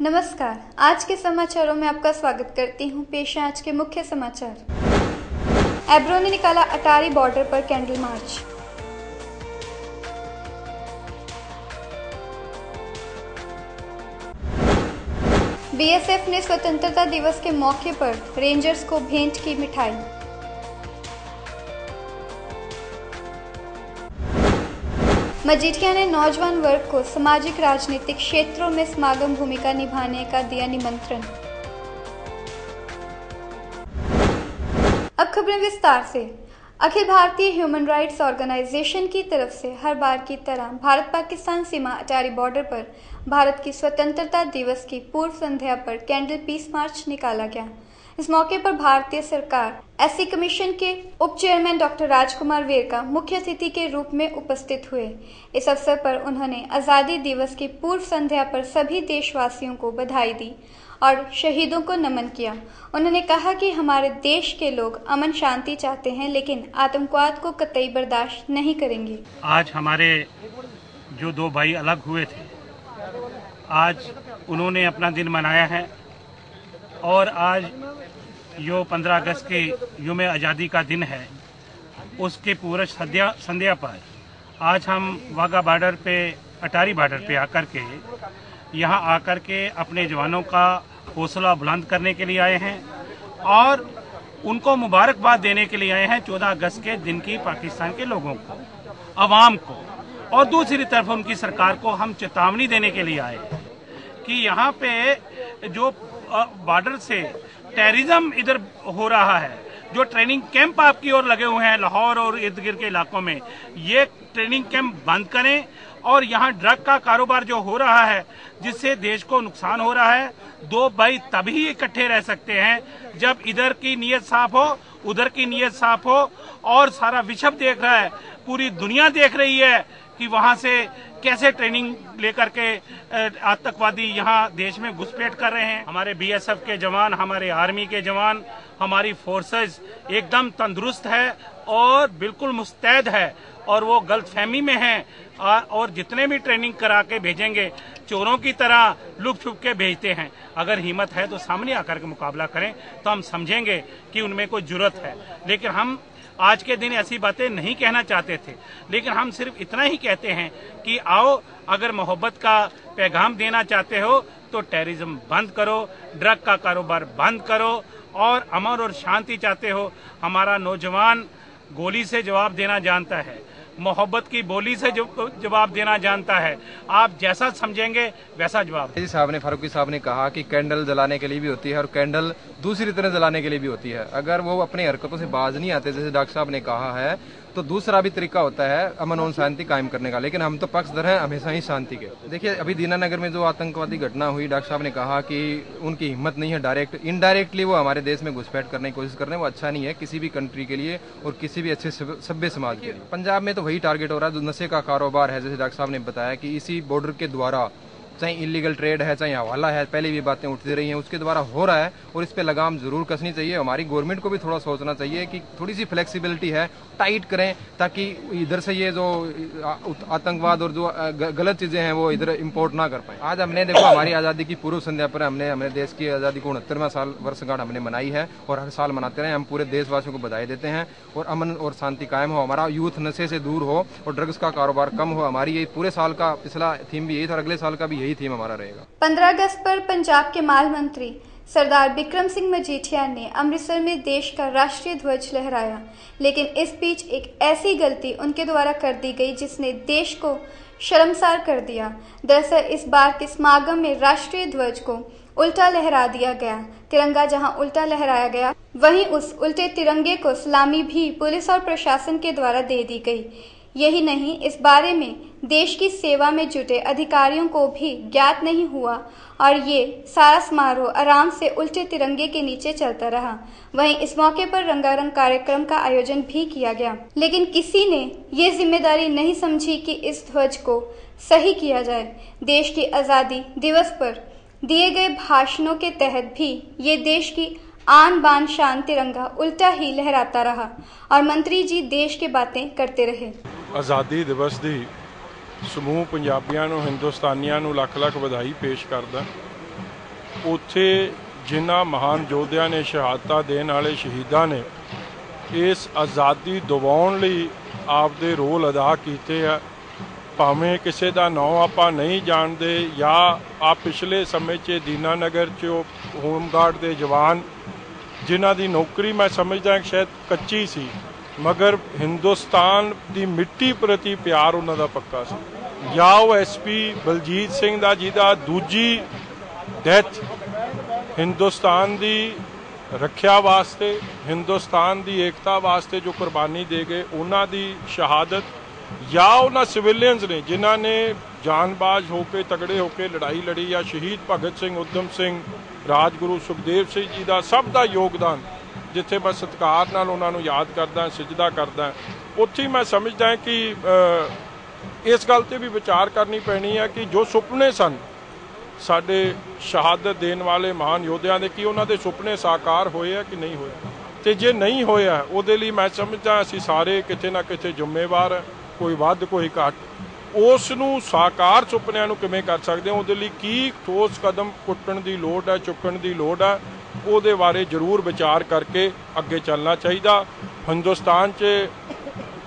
नमस्कार, आज के समाचारों में आपका स्वागत करती हूँ। पेश है आज के मुख्य समाचार। एब्रो ने निकाला अटारी बॉर्डर पर कैंडल मार्च। बीएसएफ ने स्वतंत्रता दिवस के मौके पर रेंजर्स को भेंट की मिठाई। मजीठिया ने नौजवान वर्ग को सामाजिक राजनीतिक क्षेत्रों में समागम भूमिका निभाने का दिया निमंत्रण। अब खबरें विस्तार से। Akhil Bharatiya human rights organisation की तरफ से हर बार की तरह भारत पाकिस्तान सीमा अटारी बॉर्डर पर भारत की स्वतंत्रता दिवस की पूर्व संध्या पर कैंडल पीस मार्च निकाला गया। इस मौके पर भारतीय सरकार एससी कमीशन के उप चेयरमैन डॉक्टर राजकुमार वेरका मुख्य अतिथि के रूप में उपस्थित हुए। इस अवसर पर उन्होंने आजादी दिवस की पूर्व संध्या पर सभी देशवासियों को बधाई दी और शहीदों को नमन किया। उन्होंने कहा कि हमारे देश के लोग अमन शांति चाहते हैं, लेकिन आतंकवाद को कतई बर्दाश्त नहीं करेंगे। आज हमारे जो दो भाई अलग हुए थे, आज उन्होंने अपना दिन मनाया है और आज जो 15 अगस्त के यूम आज़ादी का दिन है, उसके पूर्व संध्या पर आज हम वाघा बॉर्डर पे, अटारी बॉर्डर पे आकर के यहाँ आकर के अपने जवानों का हौसला बुलंद करने के लिए आए हैं और उनको मुबारकबाद देने के लिए आए हैं 14 अगस्त के दिन की पाकिस्तान के लोगों को, अवाम को, और दूसरी तरफ उनकी सरकार को हम चेतावनी देने के लिए आए हैं कि यहाँ पे जो बॉर्डर से टेररिज्म इधर हो रहा है, जो ट्रेनिंग कैंप आपकी ओर लगे हुए हैं लाहौर और इर्द गिर्द के इलाकों में, ये ट्रेनिंग कैंप बंद करें। और यहाँ ड्रग का कारोबार जो हो रहा है, जिससे देश को नुकसान हो रहा है, दो भाई तभी इकट्ठे रह सकते हैं जब इधर की नीयत साफ हो, उधर की नीयत साफ हो। और सारा विश्व देख रहा है, पूरी दुनिया देख रही है कि वहां से कैसे ट्रेनिंग लेकर के आतंकवादी यहाँ देश में घुसपैठ कर रहे हैं। हमारे बीएसएफ के जवान, हमारे आर्मी के जवान, हमारी फोर्सेस एकदम तंदुरुस्त है और बिल्कुल मुस्तैद है और वो गलतफहमी में हैं और जितने भी ट्रेनिंग करा के भेजेंगे, चोरों की तरह लुक छुप के भेजते हैं। अगर हिम्मत है तो सामने आकर के मुकाबला करें तो हम समझेंगे कि उनमें कोई जुर्रत है। लेकिन हम आज के दिन ऐसी बातें नहीं कहना चाहते थे, लेकिन हम सिर्फ इतना ही कहते हैं कि आओ, अगर मोहब्बत का पैगाम देना चाहते हो तो टेररिज्म बंद करो, ड्रग का कारोबार बंद करो, और अमन और शांति चाहते हो। हमारा नौजवान गोली से जवाब देना जानता है, मोहब्बत की बोली से जवाब देना जानता है। आप जैसा समझेंगे वैसा जवाब। फारूकी साहब ने कहा कि कैंडल जलाने के लिए भी होती है और कैंडल दूसरी तरह जलाने के लिए भी होती है। अगर वो अपनी हरकतों से बाज नहीं आते, जैसे डॉक्टर साहब ने कहा है, तो दूसरा भी तरीका होता है अमन और शांति कायम करने का। लेकिन हम तो पक्षधर हैं हमेशा ही शांति के। देखिए, अभी दीनानगर में जो आतंकवादी घटना हुई, डॉक्टर साहब ने कहा कि उनकी हिम्मत नहीं है डायरेक्ट, इनडायरेक्टली वो हमारे देश में घुसपैठ करने की कोशिश कर रहे हैं। वो अच्छा नहीं है किसी भी कंट्री के लिए और किसी भी अच्छे सभ्य समाज के लिए। पंजाब में तो वही टारगेट हो रहा है जो नशे का कारोबार है। जैसे डॉक्टर साहब ने बताया कि इसी बॉर्डर के द्वारा, चाहे इलीगल ट्रेड है, चाहे हवाला है, पहले भी बातें उठती रही हैं, उसके द्वारा हो रहा है और इस पे लगाम जरूर कसनी चाहिए। हमारी गवर्नमेंट को भी थोड़ा सोचना चाहिए कि थोड़ी सी फ्लेक्सिबिलिटी है, टाइट करें, ताकि इधर से ये जो आतंकवाद और जो गलत चीजें हैं वो इधर इंपोर्ट ना कर पाए। आज हमने देखो, हमारी आजादी की पूर्व संध्या पर हमने हमारे देश की आजादी को 69वां साल वर्षगांठ हमने मनाई है और हर साल मनाते रहे। हम पूरे देशवासियों को बधाई देते हैं और अमन और शांति कायम हो, हमारा यूथ नशे से दूर हो और ड्रग्स का कारोबार कम हो। हमारी ये पूरे साल का पिछला थीम भी यही था और अगले साल का भी यही थीम हमारा रहेगा। 15 अगस्त पर पंजाब के माल मंत्री सरदार बिक्रम सिंह मजीठिया ने अमृतसर में देश का राष्ट्रीय ध्वज लहराया, लेकिन इस बीच एक ऐसी गलती उनके द्वारा कर दी गई जिसने देश को शर्मसार कर दिया। दरअसल इस बार के समागम में राष्ट्रीय ध्वज को उल्टा लहरा दिया गया। तिरंगा जहां उल्टा लहराया गया, वहीं उस उल्टे तिरंगे को सलामी भी पुलिस और प्रशासन के द्वारा दे दी गई। यही नहीं, इस बारे में देश की सेवा में जुटे अधिकारियों को भी ज्ञात नहीं हुआ और ये सारा समारोह आराम से उल्टे तिरंगे के नीचे चलता रहा। वहीं इस मौके पर रंगारंग कार्यक्रम का आयोजन भी किया गया, लेकिन किसी ने ये जिम्मेदारी नहीं समझी कि इस ध्वज को सही किया जाए। देश की आजादी दिवस पर दिए गए भाषणों के तहत भी ये देश की आन बान शान तिरंगा उल्टा ही लहराता रहा और मंत्री जी देश की बातें करते रहे। आज़ादी दिवस की समूह पंजाबियों, हिंदुस्तानियों लख लख बधाई पेश करदा। ਉੱਥੇ ਜਿਨ੍ਹਾਂ ਮਹਾਨ ਯੋਧਿਆਂ ਨੇ ਸ਼ਹਾਦਤਾਂ ਦੇਣ ਵਾਲੇ ਸ਼ਹੀਦਾਂ ਨੇ ਇਸ ਆਜ਼ਾਦੀ ਦਿਵਾਉਣ ਲਈ ਆਪਦੇ ਰੋਲ ਅਦਾ ਕੀਤੇ ਆ। ਭਾਵੇਂ ਕਿਸੇ ਦਾ ਨਾਂ ਆਪਾਂ ਨਹੀਂ ਜਾਣਦੇ ਜਾਂ ਆ ਪਿਛਲੇ ਸਮੇਂ 'ਚ ਦੀਨਾਨਗਰ 'ਚ ਉਹ ਹੋਮਗਾਰਡ ਦੇ ਜਵਾਨ ਜਿਨ੍ਹਾਂ ਦੀ ਨੌਕਰੀ ਮੈਂ ਸਮਝਦਾ ਸ਼ਾਇਦ ਕੱਚੀ ਸੀ, ਮਗਰ ਹਿੰਦੁਸਤਾਨ ਦੀ ਮਿੱਟੀ ਪ੍ਰਤੀ ਪਿਆਰ ਉਹਨਾਂ ਦਾ ਪੱਕਾ ਸੀ। ਜਾਂ ਉਹ SP ਬਲਜੀਤ ਸਿੰਘ ਦਾ ਜਿਹਦਾ ਦੂਜੀ ਡੈਥ ਹਿੰਦੁਸਤਾਨ ਦੀ ਰੱਖਿਆ ਵਾਸਤੇ, ਹਿੰਦੁਸਤਾਨ ਦੀ ਏਕਤਾ ਵਾਸਤੇ ਜੋ ਕੁਰਬਾਨੀ ਦੇ ਗਏ, ਉਹਨਾਂ ਦੀ ਸ਼ਹਾਦਤ, ਜਾਂ ਉਹਨਾਂ ਸਿਵਿਲੀਅਨਸ ਨੇ ਜਿਨ੍ਹਾਂ ਨੇ ਜਾਨਬਾਜ਼ ਹੋ ਕੇ ਤਗੜੇ ਹੋ ਕੇ ਲੜਾਈ ਲੜੀ, ਜਾਂ ਸ਼ਹੀਦ ਭਗਤ ਸਿੰਘ, ਊਧਮ ਸਿੰਘ, ਰਾਜਗੁਰੂ ਸੁਖਦੇਵ ਸਿੰਘ ਜੀ ਦਾ ਸਭ ਦਾ ਯੋਗਦਾਨ, ਜਿੱਥੇ ਮੈਂ ਸਤਿਕਾਰ ਨਾਲ ਉਹਨਾਂ ਨੂੰ ਯਾਦ ਕਰਦਾ, ਸਿਜਦਾ ਕਰਦਾ, ਉੱਥੇ ਮੈਂ ਸਮਝਦਾ ਕਿ ਇਸ ਗੱਲ ਤੇ ਵੀ ਵਿਚਾਰ ਕਰਨੀ ਪੈਣੀ ਹੈ ਕਿ ਜੋ ਸੁਪਨੇ ਸਨ ਸਾਡੇ ਸ਼ਹਾਦਤ ਦੇਣ ਵਾਲੇ ਮਹਾਨ ਯੋਧਿਆਂ ਦੇ, ਕੀ ਉਹਨਾਂ ਦੇ ਸੁਪਨੇ ਸਾਕਾਰ ਹੋਏ ਆ ਕਿ ਨਹੀਂ ਹੋਏ। ਤੇ ਜੇ ਨਹੀਂ ਹੋਇਆ ਉਹਦੇ ਲਈ ਮੈਂ ਸਮਝਦਾ ਅਸੀਂ ਸਾਰੇ ਕਿਤੇ ਨਾ ਕਿਤੇ ਜ਼ਿੰਮੇਵਾਰ ਹੈ, ਕੋਈ ਵੱਧ ਕੋਈ ਘੱਟ। ਉਸ ਨੂੰ ਸਾਕਾਰ ਸੁਪਨਿਆਂ ਨੂੰ ਕਿਵੇਂ ਕਰ ਸਕਦੇ ਹਾਂ, ਉਹਦੇ ਲਈ ਕੀ ਠੋਸ ਕਦਮ ਪੁੱਟਣ ਦੀ ਲੋੜ ਹੈ, ਚੁੱਕਣ ਦੀ ਲੋੜ ਹੈ, ਉਹਦੇ ਬਾਰੇ ਜ਼ਰੂਰ ਵਿਚਾਰ ਕਰਕੇ ਅੱਗੇ ਚੱਲਣਾ ਚਾਹੀਦਾ। ਹਿੰਦੁਸਤਾਨ 'ਚ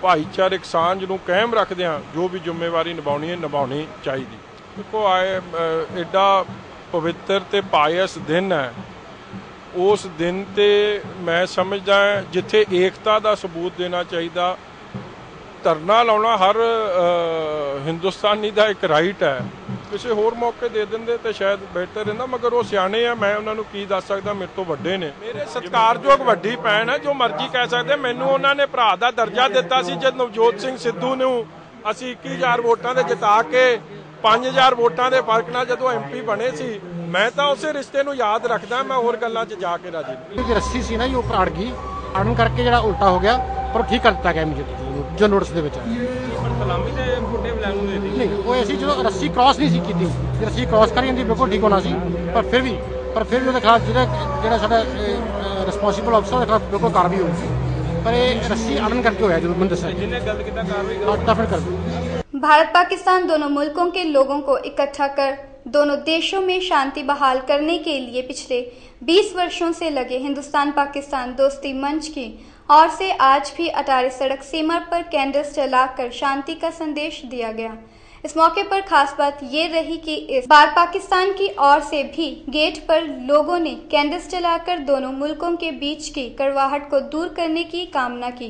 ਭਾਈਚਾਰਕ ਸਾਂਝ ਨੂੰ ਕਾਇਮ ਰੱਖਦਿਆਂ ਜੋ ਵੀ ਜ਼ਿੰਮੇਵਾਰੀ ਨਿਭਾਉਣੀ ਚਾਹੀਦੀ। ਦੇਖੋ ਐਡਾ ਪਵਿੱਤਰ ਤੇ ਪਾਇਸ ਦਿਨ ਹੈ, ਉਸ ਦਿਨ ਤੇ ਮੈਂ ਸਮਝਦਾ ਜਿੱਥੇ ਏਕਤਾ ਦਾ ਸਬੂਤ ਦੇਣਾ ਚਾਹੀਦਾ, ਧਰਨਾ ਲਾਉਣਾ ਹਰ ਹਿੰਦੁਸਤਾਨੀ ਦਾ ਇੱਕ ਰਾਈਟ ਹੈ। ਕਿਸੇ ਹੋਰ ਮੌਕੇ ਦੇ ਦਿੰਦੇ ਤੇ ਸ਼ਾਇਦ ਬਿਹਤਰ ਰਹਿੰਦਾ, ਮਗਰ ਉਹ ਸਿਆਣੇ ਆ, ਮੈਂ ਉਹਨਾਂ ਨੂੰ ਕੀ ਦੱਸ ਸਕਦਾ, ਮੇਰੇ ਤੋਂ ਵੱਡੇ ਨੇ, ਮੇਰੇ ਸਤਿਕਾਰਯੋਗ ਵੱਡੀ ਭੈਣ ਹੈ, ਜੋ ਮਰਜ਼ੀ ਕਹਿ ਸਕਦੇ। ਮੈਨੂੰ ਉਹਨਾਂ ਨੇ ਭਰਾ ਦਾ ਦਰਜਾ ਦਿੱਤਾ ਸੀ ਜਦ ਨਵਜੋਤ ਸਿੰਘ ਸਿੱਧੂ ਨੂੰ ਅਸੀਂ 21,000 ਵੋਟਾਂ ਦੇ ਜਿਤਾ ਕੇ 5,000 ਵੋਟਾਂ ਦੇ ਫਰਕ ਨਾਲ ਜਦੋਂ MP ਬਣੇ ਸੀ। ਮੈਂ ਤਾਂ ਉਸੇ ਰਿਸ਼ਤੇ ਨੂੰ ਯਾਦ ਰੱਖਦਾ, ਮੈਂ ਹੋਰ ਗੱਲਾਂ 'ਚ ਜਾ ਕੇ ਰਾਜੀ ਨਹੀਂ। ਰੱਸੀ ਸੀ ਨਾ, ਉਹ ਅੜ ਗਈ, ਅੜਨ ਕਰਕੇ ਜਿਹੜਾ ਉਲਟਾ ਹੋ ਗਿਆ, ਪਰ ਠੀਕ ਕਰ ਦਿੱਤਾ ਗਿਆ ਜੋ ਨੋਟਿਸ ਦੇ ਵਿੱਚ ਨਹੀਂ। ਉਹ ਅਸੀਂ ਜਦੋਂ ਰੱਸੀ ਕ੍ਰਾਸ ਨਹੀਂ ਸੀ ਕੀਤੀ, ਜੇ ਰੱਸੀ ਕ੍ਰਾਸ ਕਰੀ ਜਾਂਦੀ ਬਿਲਕੁਲ ਠੀਕ ਹੋਣਾ ਸੀ, ਪਰ ਫਿਰ ਵੀ ਉਹਦੇ ਖਿਲਾਫ ਜਿਹੜਾ ਸਾਡਾ ਰਿਸਪੌਂਸਿਬਲ ਅਫਸਰ ਦੇ ਖਿਲਾਫ ਬਿਲਕੁਲ ਕਾਰਵਾਈ ਹੋਊਗੀ। पर ये रस्सी अड़न करके होया जो बंद से भारत पाकिस्तान दोनों मुल्कों के लोगों को इकट्ठा कर दोनों देशों में शांति बहाल करने के लिए पिछले 20 वर्षों से लगे हिंदुस्तान पाकिस्तान दोस्ती मंच की ओर से आज भी अटारी सड़क सीमा पर कैंडल्स जलाकर शांति का संदेश दिया गया। इस मौके पर खास बात ये रही कि इस बार पाकिस्तान की ओर से भी गेट पर लोगों ने कैंडल्स जलाकर दोनों मुल्कों के बीच की कड़वाहट को दूर करने की कामना की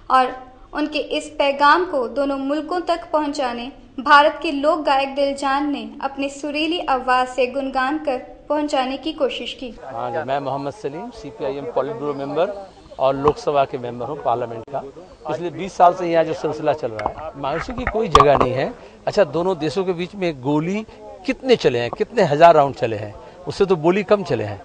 और उनके इस पैगाम को दोनों मुल्कों तक पहुंचाने भारत के लोक गायक दिलजान ने अपनी सुरीली आवाज से गुनगान कर पहुंचाने की कोशिश की। हाँ, मैं Mohammad Salim CPIM polit bureau member और लोकसभा के मेंबर हूँ पार्लियामेंट का। पिछले 20 साल से यहाँ जो सिलसिला चल रहा है, मायूसी की कोई जगह नहीं है। अच्छा, दोनों देशों के बीच में गोली कितने चले हैं, कितने हजार राउंड चले हैं, उससे तो गोली कम चले हैं।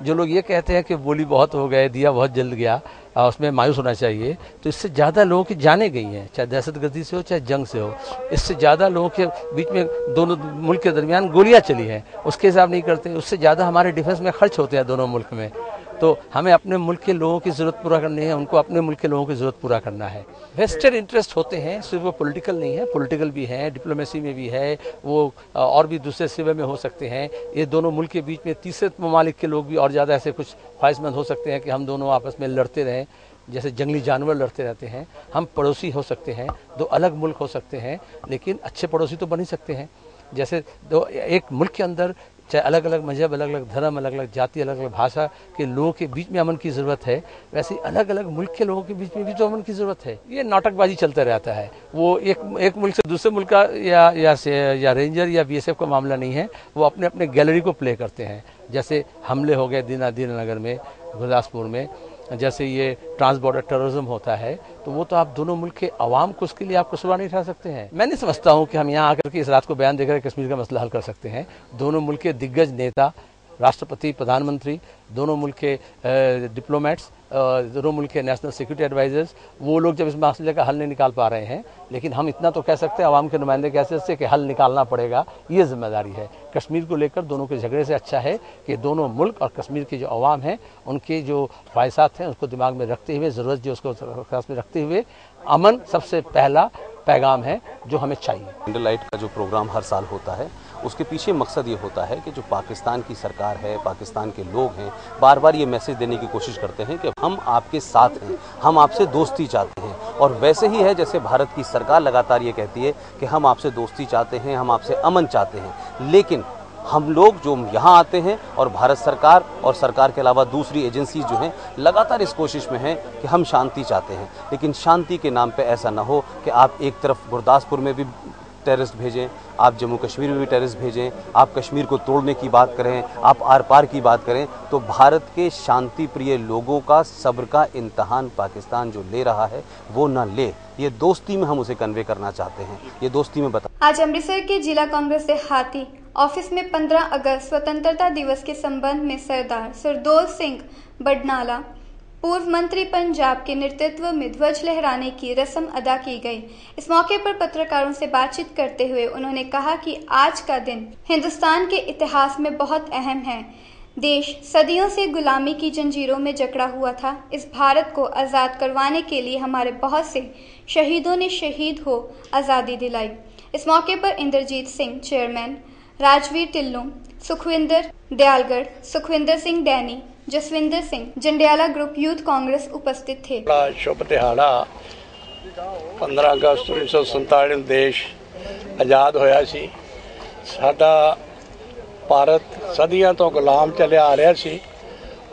जो लोग ये कहते हैं कि गोली बहुत हो गए, दिया बहुत जल्द गया, उसमें मायूस होना चाहिए, तो इससे ज़्यादा लोगों की जानें गई हैं, चाहे दहशतगर्दी से हो चाहे जंग से हो। इससे ज़्यादा लोगों के बीच में दोनों मुल्क के दरमियान गोलियां चली हैं, उसके हिसाब नहीं करते। उससे ज़्यादा हमारे डिफेंस में खर्च होते हैं दोनों मुल्क में। तो हमें अपने मुल्क के लोगों की ज़रूरत पूरा करनी है, उनको अपने मुल्क के लोगों की ज़रूरत पूरा करना है। वेस्टेड इंटरेस्ट होते हैं, सिर्फ वो पॉलिटिकल नहीं है, पॉलिटिकल भी है, डिप्लोमेसी में भी है, वो और भी दूसरे सिवे में हो सकते हैं। ये दोनों मुल्क के बीच में तीसरे ममालिक के लोग भी और ज़्यादा ऐसे कुछ ख्वाहिशमंद हो सकते हैं कि हम दोनों आपस में लड़ते रहें, जैसे जंगली जानवर लड़ते रहते हैं। हम पड़ोसी हो सकते हैं, दो अलग मुल्क हो सकते हैं, लेकिन अच्छे पड़ोसी तो बन ही सकते हैं। जैसे दो एक मुल्क के अंदर चाहे अलग अलग मजहब, अलग अलग धर्म, अलग अलग जाति, अलग अलग भाषा के लोगों के बीच में अमन की ज़रूरत है, वैसे अलग अलग मुल्क के लोगों के बीच में भी तो अमन की ज़रूरत है। ये नाटकबाजी चलता रहता है। वो एक मुल्क से दूसरे मुल्क का या रेंजर या BSF का मामला नहीं है, वो अपने अपने गैलरी को प्ले करते हैं। जैसे हमले हो गए दीनानगर में, गुरदासपुर में, जैसे ये ट्रांस बॉर्डर टेररिज्म होता है, तो वो तो आप दोनों मुल्क के अवाम को उसके लिए आप कसूरवार नहीं ठहरा सकते हैं। मैं नहीं समझता हूँ कि हम यहाँ आकर के इस रात को बयान देकर कश्मीर का मसला हल कर सकते हैं। दोनों मुल्क के दिग्गज नेता, राष्ट्रपति, प्रधानमंत्री, दोनों मुल्क के डिप्लोमेट्स, दोनों मुल्क के नेशनल सिक्योरिटी एडवाइजर्स, वो लोग जब इस मसले का हल नहीं निकाल पा रहे हैं, लेकिन हम इतना तो कह सकते हैं अवाम के नुमाइंदे कैसे से कि हल निकालना पड़ेगा, ये जिम्मेदारी है। कश्मीर को लेकर दोनों के झगड़े से अच्छा है कि दोनों मुल्क और कश्मीर की जो अवाम है, उनके जो ख्वाहिशात हैं उसको दिमाग में रखते हुए, ज़रूरत जो उसको ख्याल में रखते हुए, अमन सबसे पहला पैगाम है जो हमें चाहिए। कैंडल लाइट का जो प्रोग्राम हर साल होता है, उसके पीछे मकसद ये होता है कि जो पाकिस्तान की सरकार है, पाकिस्तान के लोग हैं, बार बार ये मैसेज देने की कोशिश करते हैं कि हम आपके साथ हैं, हम आपसे दोस्ती चाहते हैं। और वैसे ही है जैसे भारत की सरकार लगातार ये कहती है कि हम आपसे दोस्ती चाहते हैं, हम आपसे अमन चाहते हैं, लेकिन हम लोग जो यहाँ आते हैं और भारत सरकार और सरकार के अलावा दूसरी एजेंसी जो हैं लगातार इस कोशिश में हैं कि हम शांति चाहते हैं, लेकिन शांति के नाम पे ऐसा ना हो कि आप एक तरफ गुरदासपुर में भी टेररिस्ट भेजें, आप जम्मू कश्मीर में भी टेररिस्ट भेजें, आप कश्मीर को तोड़ने की बात करें, आप आर पार की बात करें। तो भारत के शांति प्रिय लोगों का सब्र का इम्तहान पाकिस्तान जो ले रहा है वो ना ले, ये दोस्ती में हम उसे कन्वे करना चाहते हैं, ये दोस्ती में बता। आज अमृतसर के जिला कांग्रेस देहाती ऑफिस में 15 अगस्त स्वतंत्रता दिवस के संबंध में सरदार सुरदौल सिंह बडनाला पूर्व मंत्री पंजाब के नेतृत्व में ध्वज लहराने की रस्म अदा की गई। इस मौके पर पत्रकारों से बातचीत करते हुए उन्होंने कहा कि आज का दिन हिंदुस्तान के इतिहास में बहुत अहम है। देश सदियों से गुलामी की जंजीरों में जकड़ा हुआ था। इस भारत को आज़ाद करवाने के लिए हमारे बहुत से शहीदों ने शहीद हो आज़ादी दिलाई। इस मौके पर Inderjit Singh chairman, Rajveer Tillu, Sukhwinder Dayalgarh, Sukhwinder Singh Danny, Jaswinder Singh, Jandiala group youth Congress उपस्थित थे। शुभ दिहाड़ा 15 अगस्त 1947 देश आज़ाद होया सी। साडा भारत सदियां तो गुलाम चलिया आ रहा सी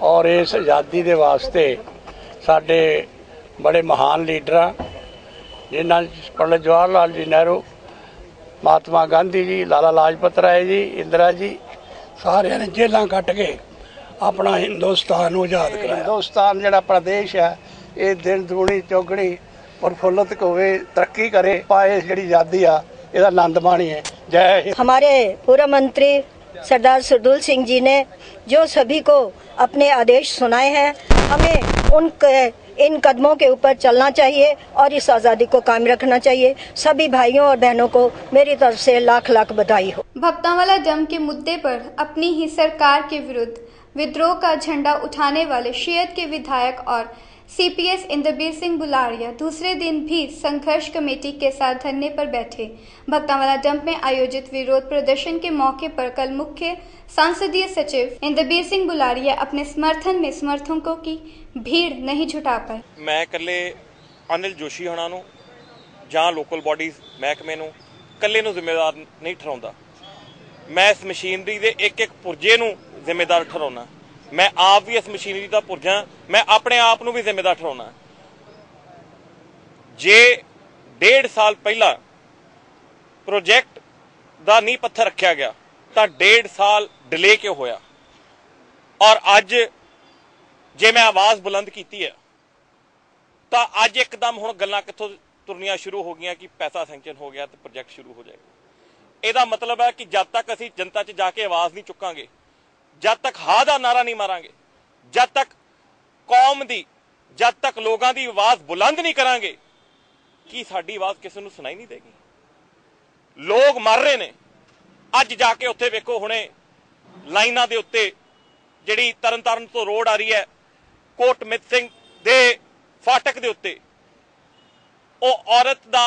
और इस आज़ादी के वास्ते साडे बड़े महान लीडर जिन्हां पंडित जवाहर लाल जी नेहरू, महात्मा गांधी जी, लाला लाजपत राय जी, इंदिरा जी, सारे ने जेलों कट के अपना हिंदुस्तान आज़ाद कराया। हिंदुस्तान जिहड़ा प्रदेश है ये दिन दुगनी चौगनी प्रफुल्लित होवे, तरक्की करे, पाए जिहड़ी आज़ादी आ इहदा आनंद माणिए। जय हिंद। हमारे पूर्व मंत्री सरदार सुरदौल सिंह जी ने जो सभी को अपने आदेश सुनाए हैं, हमें इन कदमों के ऊपर चलना चाहिए और इस आज़ादी को कायम रखना चाहिए। सभी भाइयों और बहनों को मेरी तरफ से लाख लाख बधाई हो। भक्तांवाला डैम के मुद्दे पर अपनी ही सरकार के विरुद्ध विद्रोह का झंडा उठाने वाले शियत के विधायक और सीपीएस इंद्रबीर सिंह बुलारिया दूसरे दिन भी संघर्ष कमेटी के साथ धरने पर बैठे। भक्तांवाला डैम में आयोजित विरोध प्रदर्शन के मौके पर कल मुख्य संसदीय सचिव इंद्रबीर सिंह बुलारिया अपने समर्थन में समर्थकों की भीड़ नहीं जुटा पाए। मैं कल्ले अनिल जोशी होना नूं जां लोकल बॉडीज महकमे नूं कल्ले नूं जिम्मेदार नहीं ठहराउंदा। मैं इस मशीनरी दे एक पुरजे नूं जिम्मेदार ठहराउना। मैं आप भी इस मशीनरी का पुरजा, मैं अपने आप नूं भी जिम्मेदार ठहराउना। जे 1.5 साल पहला प्रोजेक्ट दा नींह पत्थर रखा गया तो 1.5 साल डिले क्यों होया? और अज जे मैं आवाज बुलंद की है तो अज एकदम हुण गल्लां कित्थों तुरनियां शुरू हो गई कि पैसा सैंक्शन हो गया तो प्रोजेक्ट शुरू हो जाएगा। ਇਹਦਾ मतलब है कि जब तक ਅਸੀਂ जनता 'ਚ जाके आवाज नहीं चुकांगे, जब तक हा दा नारा नहीं मारांगे, जब तक कौम दी, जब तक लोगों की आवाज बुलंद नहीं करांगे कि साडी आवाज किसी नूं सुनाई नहीं देगी। लोग मर रहे ने। अज जाके उत्थे वेखो हुणे लाइनां दे उत्ते जिहड़ी तरनतारन तो रोड आ रही है कोट मित सिंह दे फाटक दे उत्ते ਉਹ औरत दा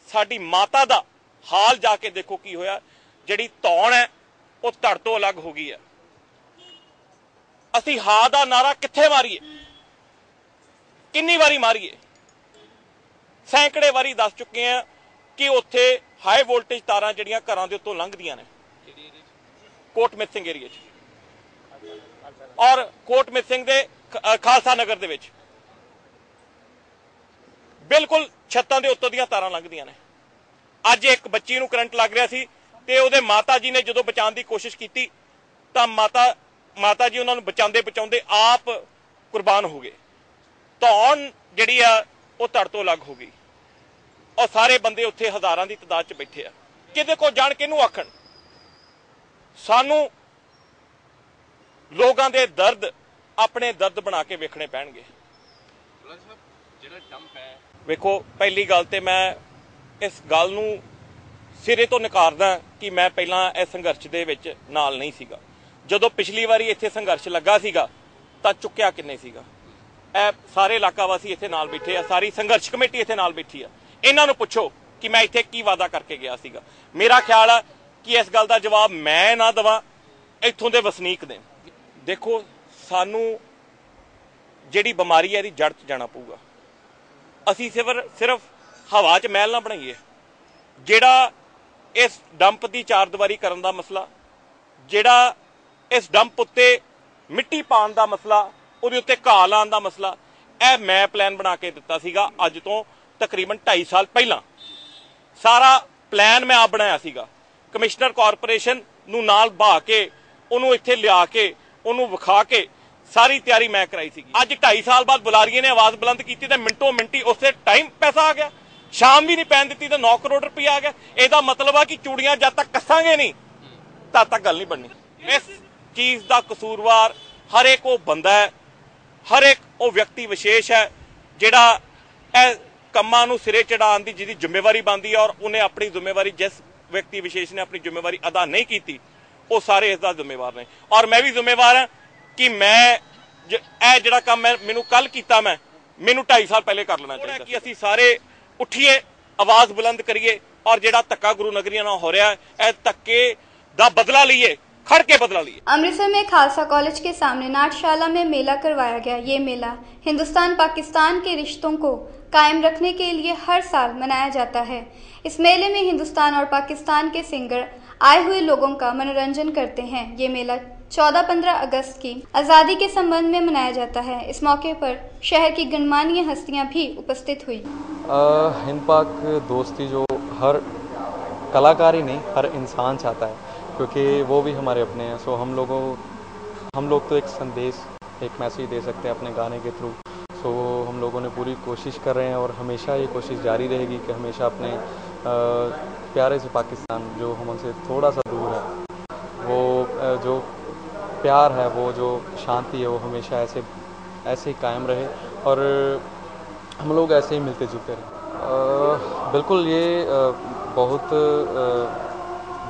साडी माता दा हाल जाके देखो की होया। जिहड़ी धौण है वो धड़ तो अलग हो गई है। असीं हा दा नारा कित्थे मारीए, किन्नी वारी मारीए? सैकड़े वारी दस चुके हैं कि उत्थे हाई वोल्टेज तारां जिहड़ियां घरां दे उत्तों लंघदियां ने कोट मित सिंह एरिए और कोट मित सिंह दे खालसा नगर दे विच बिल्कुल छत्तां दे उत्तों दीयां तारां लंघदियां ने। अज एक बच्ची नूं करंट लग रहा सी ते उहदे माता जी ने जदों बचाउण दी कोशिश कीती तां माता जी उन्हां नूं बचाउंदे बचाउंदे आप कुर्बान हो गए। धौण जिहड़ी आ वो धड़ तो अलग हो गई और सारे बंदे उत्थे हज़ारां दी तादाद च बैठे आ। किहदे कोल जाण किहनूं आखण? सानूं लोगां दे दर्द अपने दर्द बना के वेखणे पैणगे। वेखो पहली गल ते मैं इस गल नूं सिरे तो नकारदा कि मैं पहलां इस संघर्ष दे विच नाल नहीं सीगा। जदों पिछली वारी इत्थे संघर्ष लगा सीगा तां चुक्या किन्ने सीगा? ਇਹ सारे इलाका वासी इत्थे नाल बैठे आ, सारी संघर्ष कमेटी इत्थे नाल बैठी आ। इन्हां नूं पुछो कि मैं इत्थे की वादा करके गया सीगा। मेरा ख्याल है कि इस गल का जवाब मैं ना देवां, इत्थों के वसनीक ने। देखो, सानू जिहड़ी बीमारी है, जड़ च जाना पऊगा। असीं सिर्फ हवा च महल ना बनाईए। जिहड़ा इस डंप की चार दीवारी करन दा मसला, जिहड़ा इस डंप उत्ते मिट्टी पाउण दा मसला, उहदे उत्ते घाह लाउण दा मसला, यह मैं प्लान बना के दिता सीगा अज तो तकरीबन 2.5 साल पहला। सारा प्लान मैं आप बनाया सीगा। कमिश्नर कॉरपोरेशन नूं नाल बहा के उहनूं इत्थे लिया के उहनूं विखा के सारी तैयारी मैं कराई सी। अज 2.5 साल बाद बुलारिए ने आवाज बुलंद की तो मिनटों मिनटी उस टाइम पैसा आ गया। शाम भी नहीं पैन दी तो 9 करोड़ रुपया आ गया। इसका मतलब है कि चूड़ियां जब तक कसांगे नहीं तब तक गल नहीं बननी। इस चीज का कसूरवार हर एक वो बंदा है, हर एक वो व्यक्ति विशेष है जिहड़ा कम्मां नूं सिरे चढ़ाउण दी जिहदी जिम्मेवारी बनदी है, और उन्हें अपनी जिम्मेवारी, जिस व्यक्ति विशेष ने अपनी जिम्मेवारी अदा नहीं की, वो सारे इसका जिम्मेवार ने। और मैं भी जिम्मेवार हाँ कि मैं जिहड़ा काम मैनूं कल कीता, मैनूं 2.5 साल पहले कर लेना चाहिए कि असीं सारे उठिए, आवाज बुलंद करिए, और जिहड़ा धक्का गुरु नगरिया नाल हो रहा है, इस धक्के दा बदला लईए, खड़ के बदला लिए। अमृतसर में खालसा कॉलेज के सामने नाट्यशाला में मेला करवाया गया। ये मेला हिंदुस्तान पाकिस्तान के रिश्तों को कायम रखने के लिए हर साल मनाया जाता है। इस मेले में हिंदुस्तान और पाकिस्तान के सिंगर आए हुए लोगों का मनोरंजन करते हैं। ये मेला 14-15 अगस्त की आज़ादी के संबंध में मनाया जाता है। इस मौके पर शहर की गणमान्य हस्तियां भी उपस्थित हुई। हिंद पाक दोस्ती जो हर कलाकार ही नहीं, हर इंसान चाहता है, क्योंकि वो भी हमारे अपने हैं। सो हम लोग तो एक संदेश, एक मैसेज दे सकते हैं अपने गाने के थ्रू। सो हम लोगों ने पूरी कोशिश कर रहे हैं और हमेशा ये कोशिश जारी रहेगी कि हमेशा अपने प्यारे से पाकिस्तान जो हमसे थोड़ा सा दूर है, वो जो प्यार है, वो जो शांति है, वो हमेशा ऐसे ही कायम रहे और हम लोग ऐसे ही मिलते जुलते रहे। बिल्कुल ये बहुत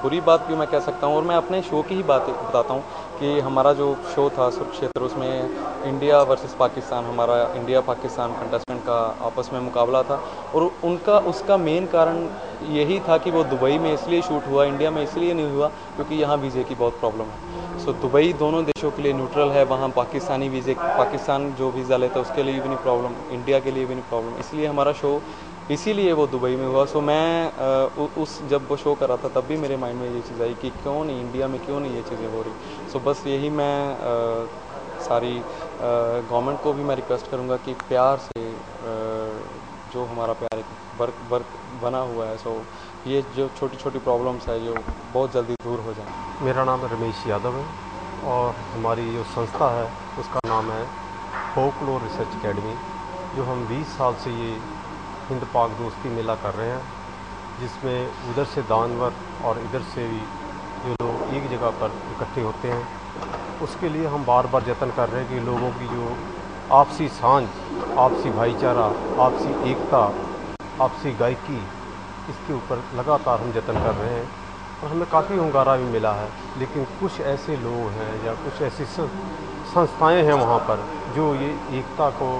बुरी बात भी मैं कह सकता हूँ, और मैं अपने शो की ही बात बताता हूँ कि हमारा जो शो था सुरक्षेत्र, उसमें इंडिया वर्सेस पाकिस्तान, हमारा इंडिया पाकिस्तान कंटेस्टेंट का आपस में मुकाबला था, और उसका मेन कारण यही था कि वो दुबई में इसलिए शूट हुआ, इंडिया में इसलिए नहीं हुआ क्योंकि यहाँ वीज़े की बहुत प्रॉब्लम है। सो दुबई दोनों देशों के लिए न्यूट्रल है, वहाँ पाकिस्तानी वीज़े, पाकिस्तान जो वीज़ा लेता है उसके लिए भी नहीं प्रॉब्लम, इंडिया के लिए भी नहीं प्रॉब्लम, इसलिए हमारा शो इसीलिए वो दुबई में हुआ। सो मैं जब वो शो कर रहा था तब भी मेरे माइंड में ये चीज़ आई कि क्यों नहीं इंडिया में, क्यों नहीं ये चीज़ें हो रही। सो बस यही मैं सारी गवर्नमेंट को भी मैं रिक्वेस्ट करूँगा कि प्यार से जो हमारा प्यार वर्क बना हुआ है, सो ये जो छोटी छोटी प्रॉब्लम्स है जो बहुत जल्दी दूर हो जाए। मेरा नाम रमेश यादव है और हमारी जो संस्था है उसका नाम है फोकलोर रिसर्च अकेडमी, जो हम 20 साल से ये हिंद पाक दोस्ती मेला कर रहे हैं, जिसमें उधर से दानवर और इधर से भी जो लोग एक जगह पर इकट्ठे होते हैं। उसके लिए हम बार बार यत्न कर रहे हैं कि लोगों की जो आपसी सांझ, आपसी भाईचारा, आपसी एकता, आपसी गायकी, इसके ऊपर लगातार हम यत्न कर रहे हैं और हमें काफ़ी हंगारा भी मिला है। लेकिन कुछ ऐसे लोग हैं या कुछ ऐसी संस्थाएं हैं वहाँ पर जो ये एकता को,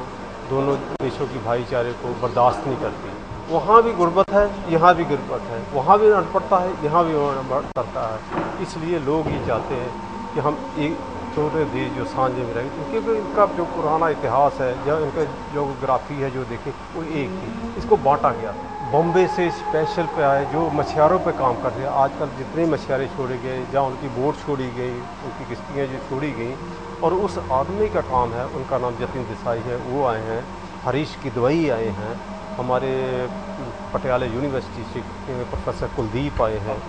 दोनों देशों की भाईचारे को बर्दाश्त नहीं करती। वहाँ भी गुर्बत है, यहाँ भी गुर्बत है, वहाँ भी अनपढ़ता है, यहाँ भी अनपढ़ता है। इसलिए लोग ये चाहते हैं कि हम एक छोटे देश जो सांझे में रहें, क्योंकि इनका जो पुराना इतिहास है या इनका जोग्राफी है जो देखें वो एक ही, इसको बांटा गया। बॉम्बे से स्पेशल पे आए जो मछियारों पे काम कर रहे हैं। आजकल जितने मछियारे छोड़े गए, जहाँ उनकी बोट छोड़ी गई, उनकी किश्तियाँ जो छोड़ी गई, और उस आदमी का काम है, उनका नाम जतिन देसाई है, वो आए हैं। हरीश किदवई आए हैं, हमारे पटियाला यूनिवर्सिटी से प्रोफेसर कुलदीप आए हैं।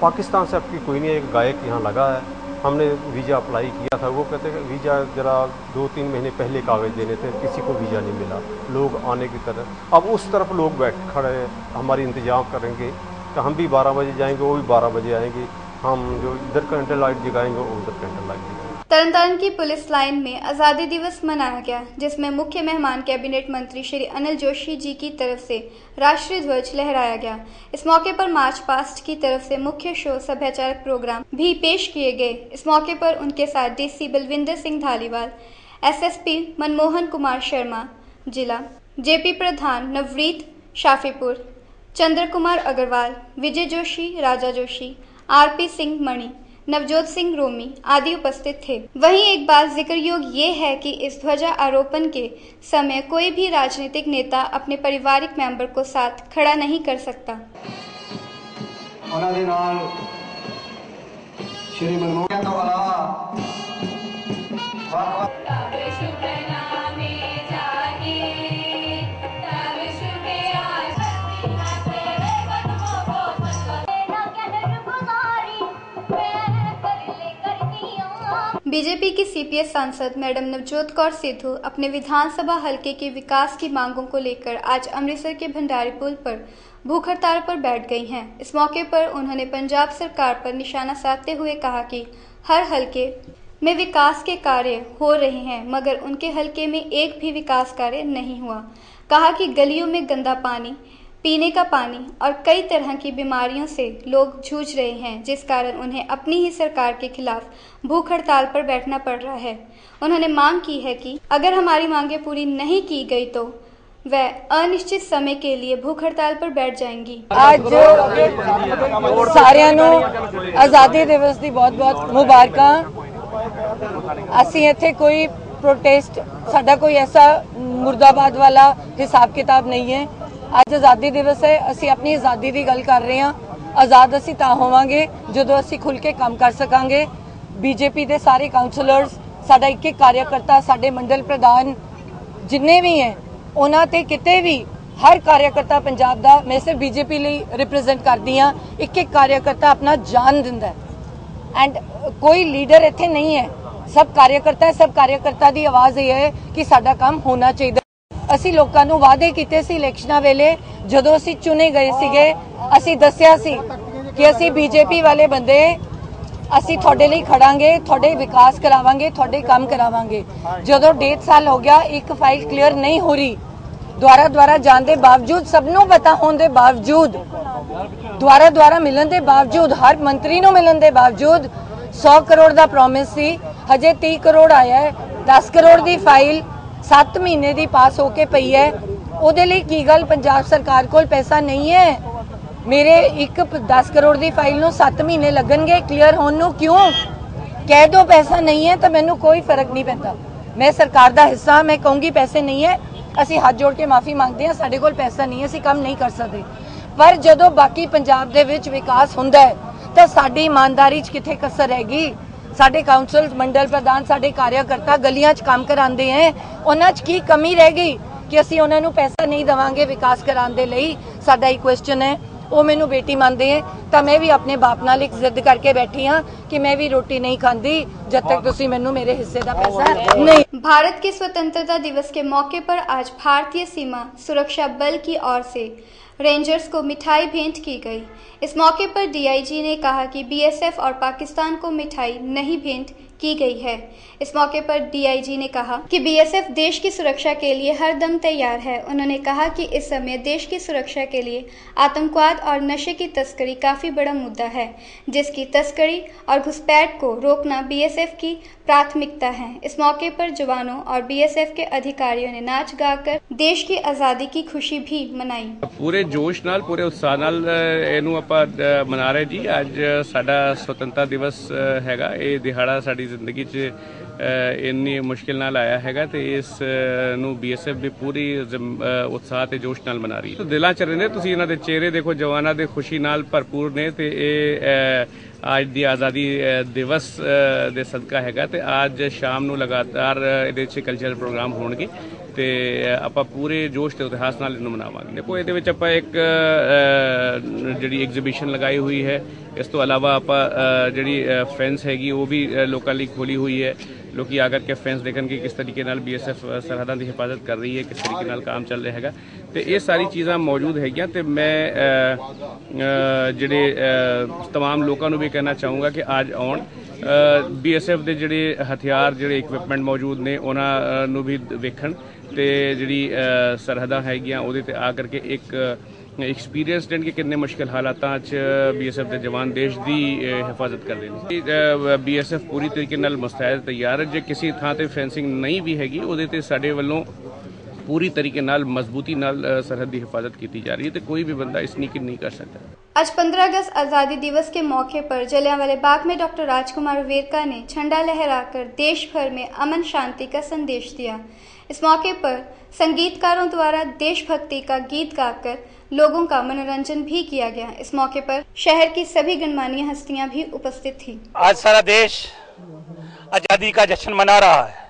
पाकिस्तान से अब की कोई नहीं, एक गायक यहाँ लगा है। हमने वीज़ा अप्लाई किया था, वो कहते हैं वीज़ा ज़रा 2-3 महीने पहले कागज़ देने थे, किसी को वीज़ा नहीं मिला। लोग आने की तरफ, अब उस तरफ लोग बैठ खड़े हैं, हमारी इंतज़ाम करेंगे कि हम भी 12 बजे जाएंगे, वो भी 12 बजे आएंगे। हम जो इधर कैंडल लाइट जगाएंगे वो उधर कैंडल लाइट जगाएंगे। तरनतारन की पुलिस लाइन में आज़ादी दिवस मनाया गया, जिसमें मुख्य मेहमान कैबिनेट मंत्री श्री अनिल जोशी जी की तरफ से राष्ट्रीय ध्वज लहराया गया। इस मौके पर मार्च पास्ट की तरफ से मुख्य शो सभ्याचारक प्रोग्राम भी पेश किए गए। इस मौके पर उनके साथ डीसी बलविंदर सिंह धालीवाल, एसएसपी मनमोहन कुमार शर्मा जिला, जेपी प्रधान नवरीत शाफीपुर, चंद्र कुमार अग्रवाल, विजय जोशी, राजा जोशी, आरपी सिंह मणि, नवजोत सिंह रोमी आदि उपस्थित थे। वहीं एक बात जिक्र योग्य ये है कि इस ध्वजा आरोपण के समय कोई भी राजनीतिक नेता अपने पारिवारिक मेंबर को साथ खड़ा नहीं कर सकता। श्री मनमोहन तो अलावा बीजेपी की सीपीएस सांसद मैडम नवजोत कौर सिद्धू अपने विधानसभा हलके के विकास की मांगों को लेकर आज अमृतसर के भंडारी पुल पर भूख हड़ताल पर बैठ गई हैं। इस मौके पर उन्होंने पंजाब सरकार पर निशाना साधते हुए कहा कि हर हलके में विकास के कार्य हो रहे हैं मगर उनके हलके में एक भी विकास कार्य नहीं हुआ। कहा कि गलियों में गंदा पानी, पीने का पानी और कई तरह की बीमारियों से लोग जूझ रहे हैं, जिस कारण उन्हें अपनी ही सरकार के खिलाफ भूख हड़ताल पर बैठना पड़ रहा है। उन्होंने मांग की है कि अगर हमारी मांगें पूरी नहीं की गई तो वह अनिश्चित समय के लिए भूख हड़ताल पर बैठ जाएंगी। आज सारिਆਂ ਨੂੰ आज़ादी दिवस की बहुत बहुत मुबारਕਾਂ। ਅਸੀਂ ਇੱਥੇ कोई प्रोटेस्ट, साडा कोई ऐसा मुर्दाबाद वाला हिसाब किताब नहीं है। ਅੱਜ आज़ादी दिवस है, ਅਸੀਂ अपनी आज़ादी की गल कर रहे हैं। आज़ाद ਅਸੀਂ ਤਾਂ ਹੋਵਾਂਗੇ ਜਦੋਂ ਅਸੀਂ खुल के काम कर सकांगे। बीजेपी के सारे काउंसलर्स, साडा एक एक कार्यकर्ता, साडे मंडल प्रधान जिन्ने भी हैं, उन्हां ते किते भी हर कार्यकर्ता पंजाब दा, मैं सिर्फ बीजेपी ਲਈ रिप्रेजेंट करदी हां, एक एक कार्यकर्ता अपना जान दिंदा है। एंड कोई लीडर इत्थे नहीं है, सब कार्यकर्ता है। सब कार्यकर्ता दी आवाज़ ये है कि साडा काम होना चाहिए। ਅਸੀਂ ਲੋਕਾਂ ਨੂੰ ਵਾਅਦੇ ਕੀਤੇ ਸੀ ਇਲੈਕਸ਼ਨਾਂ ਵੇਲੇ, ਜਦੋਂ ਅਸੀਂ ਚੁਣੇ ਗਏ ਸੀਗੇ, ਅਸੀਂ ਦੱਸਿਆ ਸੀ ਕਿ ਅਸੀਂ ਬੀਜੇਪੀ ਵਾਲੇ ਬੰਦੇ, ਅਸੀਂ ਤੁਹਾਡੇ ਲਈ ਖੜਾਂਗੇ, ਤੁਹਾਡੇ ਵਿਕਾਸ ਕਰਾਵਾਂਗੇ, ਤੁਹਾਡੇ ਕੰਮ ਕਰਾਵਾਂਗੇ। ਜਦੋਂ 1.5 ਸਾਲ ਹੋ ਗਿਆ, ਇੱਕ ਫਾਈਲ ਕਲੀਅਰ ਨਹੀਂ ਹੋ ਰਹੀ, ਦੁਆਰਾ ਜਾਣ ਦੇ ਬਾਵਜੂਦ, ਸਭ ਨੂੰ ਪਤਾ ਹੋਣ ਦੇ ਬਾਵਜੂਦ, ਦੁਆਰਾ ਮਿਲਣ ਦੇ ਬਾਵਜੂਦ, ਹਰ ਮੰਤਰੀ ਨੂੰ ਮਿਲਣ ਦੇ ਬਾਵਜੂਦ 100 ਕਰੋੜ ਦਾ ਪ੍ਰੋਮਿਸ ਸੀ, ਹਜੇ 30 ਕਰੋੜ ਆਇਆ ਹੈ। 10 ਕਰੋੜ ਦੀ ਫਾਈਲ 7 ਮਹੀਨੇ ਦੀ ਪਾਸ ਹੋ ਕੇ ਪਈ ਹੈ। ਉਹਦੇ ਲਈ ਕੀ ਗੱਲ ਪੰਜਾਬ ਸਰਕਾਰ ਕੋਲ ਪੈਸਾ ਨਹੀਂ ਹੈ? ਮੇਰੇ ਇੱਕ 10 ਕਰੋੜ ਦੀ ਫਾਈਲ ਨੂੰ 7 ਮਹੀਨੇ ਲੱਗਣਗੇ ਕਲੀਅਰ ਹੋਣ ਨੂੰ, ਕਿਉਂ? ਕਹਿ ਦੋ ਪੈਸਾ ਨਹੀਂ ਹੈ ਤਾਂ ਮੈਨੂੰ ਕੋਈ ਫਰਕ ਨਹੀਂ ਪੈਂਦਾ। ਮੈਂ ਸਰਕਾਰ ਦਾ ਹਿੱਸਾ, ਮੈਂ ਕਹੂੰਗੀ ਪੈਸੇ ਨਹੀਂ ਹੈ, ਅਸੀਂ ਹੱਥ ਜੋੜ ਕੇ ਮਾਫੀ ਮੰਗਦੇ ਹਾਂ, ਸਾਡੇ ਕੋਲ ਪੈਸਾ ਨਹੀਂ ਹੈ, ਅਸੀਂ ਕੰਮ ਨਹੀਂ ਕਰ ਸਕਦੇ। ਪਰ ਜਦੋਂ ਬਾਕੀ ਪੰਜਾਬ ਦੇ ਵਿੱਚ ਵਿਕਾਸ ਹੁੰਦਾ ਹੈ ਤਾਂ ਸਾਡੀ ਇਮਾਨਦਾਰੀ 'ਚ ਕਿੱਥੇ ਕਸਰ ਹੈਗੀ? साडे काउंसल मंडल प्रधान, साडे कार्यकर्ता गलियां च काम करांदे हैं, उन्हां च की कमी रह गई कि असीं उन्हां नूं पैसा नहीं देवांगे विकास कराउण दे लई? साडा एक क्वेश्चन है। वो मैनूं बेटी मानदे हैं तां मैं भी अपने बाप नाल एक जिद करके बैठी हाँ कि मैं भी रोटी नहीं खांदी जब तक तुसीं मैनूं मेरे हिस्से दा पैसा नहीं। भारत के स्वतंत्रता दिवस के मौके पर आज भारतीय सीमा सुरक्षा बल की ओर से रेंजर्स को मिठाई भेंट की गई। इस मौके पर डीआईजी ने कहा कि बीएसएफ और पाकिस्तान को मिठाई नहीं भेंट की गई है। इस मौके पर डीआईजी ने कहा कि बीएसएफ देश की सुरक्षा के लिए हर दम तैयार है। उन्होंने कहा कि इस समय देश की सुरक्षा के लिए आतंकवाद और नशे की तस्करी काफ़ी बड़ा मुद्दा है, जिसकी तस्करी और घुसपैठ को रोकना बीएसएफ की प्राथमिकता है। इस मौके पर जवानों और बीएसएफ के अधिकारियों ने नाच गाकर देश की आज़ादी की खुशी भी मनाई। पूरे जोश नाल, पूरे उत्साह नाल इहनूं आपां मना रहे जी। अज साडा स्वतंत्रता दिवस हैगा। ये दिहाड़ा साडी जिंदगी च इन्नी मुश्किल नाल आया हैगा ते इस नूं बीएसएफ भी पूरी उत्साह ते जोश नाल मना रही है। तो दिलां च रहिंदे, तुसीं इन्हां दे चेहरे देखो, जवानां दे खुशी नाल भरपूर ने ते आज दी आज़ादी दिवस दे सदका हैगा। ते आज शाम नूं लगातार इहदे च कल्चरल प्रोग्राम होणगे ते आपां पूरे जोश ते उत्साह नाल इहनूं मनावांगे। देखो इहदे विच आपां एक जिहड़ी एग्जीबिशन लगाई हुई है, इस तो अलावा आपां जिहड़ी फेंस हैगी वो भी लोकां लई खोली हुई है। लोग आकर के फेंस देखन कि किस तरीके नाल बीएसएफ सरहदां दी हिफाजत कर रही है, किस तरीके नाल काम चल रहा हैगा। तो ये सारी चीज़ां मौजूद हैगियां। तो मैं जिहड़े तमाम लोगों को भी कहना चाहूँगा कि आज आउण बीएसएफ के जिहड़े हथियार, जिहड़े इक्विपमेंट मौजूद ने, उन्हां नूं भी वेखण ते जिहड़ी सरहदां हैगियां उहदे ते आ करके एक एक्सपीरियंस कि कितने मुश्किल हालात बीएसएफ के जवान देश की हिफाजत कर रहे हैं। बीएसएफ पूरी तरीके नाल मुस्तैद तैयार है। जे किसी थां ते फेंसिंग नहीं भी हैगी, उहदे ते साडे वल्लों पूरी तरीके नाल मजबूती नाल सरहदी हिफाजत की जा रही है, तो कोई भी बंदा स्नीकिंग नहीं कर सकता। आज 15 अगस्त आज़ादी दिवस के मौके पर जलियांवाला बाग में डॉक्टर राजकुमार वेरका ने झंडा लहराकर देश भर में अमन शांति का संदेश दिया। इस मौके पर संगीतकारों द्वारा देशभक्ति का गीत गाकर लोगों का मनोरंजन भी किया गया। इस मौके पर शहर की सभी गणमान्य हस्तियां भी उपस्थित थी। आज सारा देश आजादी का जश्न मना रहा है।